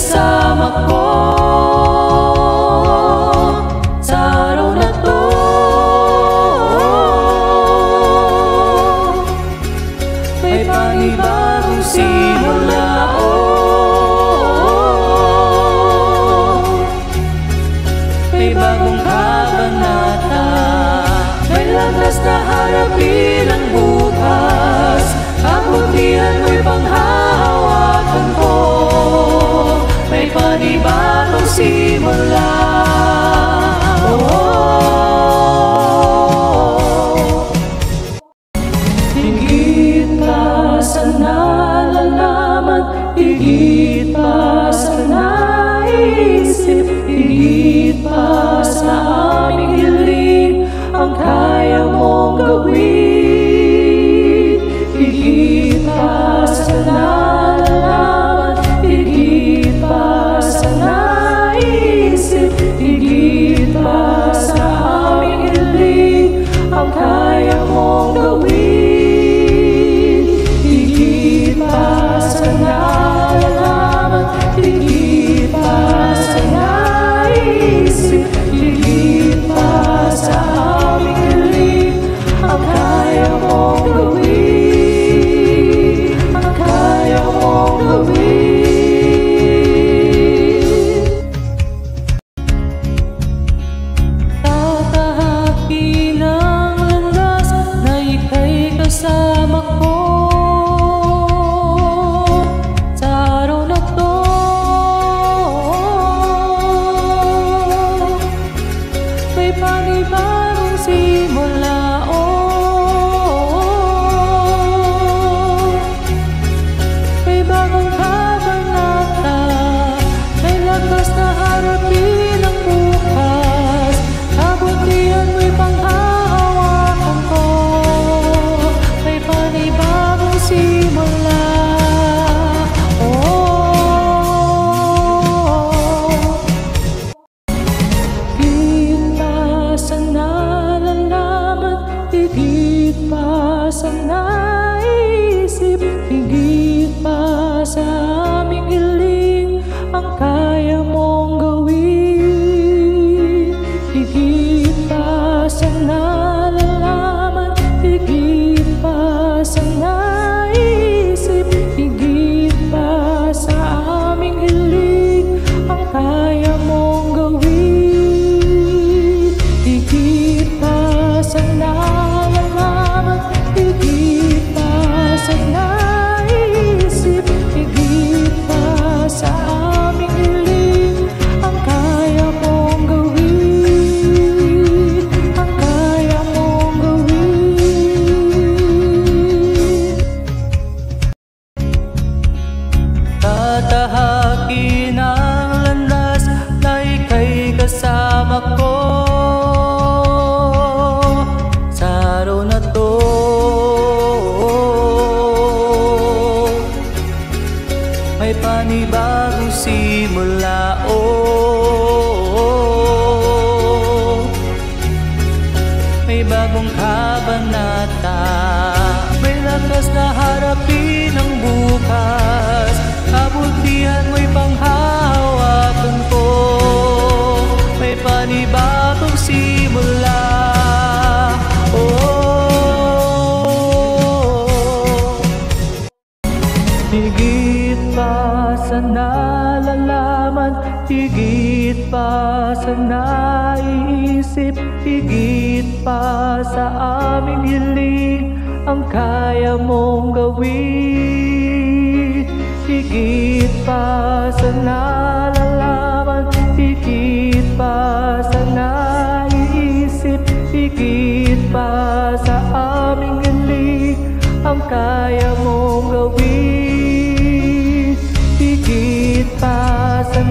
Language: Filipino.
kasama ko sa araw na to. May panibagong simula, may bagong kabanata, may landas na harapin ang bukas. Kabutihan mo'y panghahawakan ko, may panibagong simula. Higit pa sa nalalaman, higit pa sa naisip, higit pa sa aming hiling, ang kaya mong gawin. Higit pa sa nalalaman, higit pa sa naisip, higit pa sa aming hiling, ang kaya mong gawin. Higit pa sa nalalaman, higit pa sa naisip, higit pa sa aming hiling, ang kaya mong gawin. Tatahakin ang landas na ika'y kasama ko sa araw na to. May panibagong simula, may bagong kabanata, may landas na harapin ang bukas. Kabutihan mo'y panghahawakan ko, may panibagong simula. Higit pa sa nalalaman, higit pa sa naisip, higit pa sa aming hiling, ang kaya mong gawin. Higit pa sa nalalaman, higit pa sa naisip, higit pa sa aming hiling, ang kaya mong gawin. Higit pa sa nalalaman, higit pa sa naisip, higit pa sa aming hiling, ang kaya mong gawin, ang kaya mong gawin. Tatahakin ang landas na ika'y kasama ko sa araw na to. May panibagong simula, may bagong kabanata, may lakas na harapin ang bukas. Kabutihan mo'y panghahawakan ko, may panibagong simula. Higit pa sa nalalaman, higit pa sa naisip, higit pa sa aming hiling, ang kaya mong gawin. Higit pa sa nalalaman, higit pa sa naisip, higit pa sa aming hiling, ang kaya mong gawin. Higit pa sa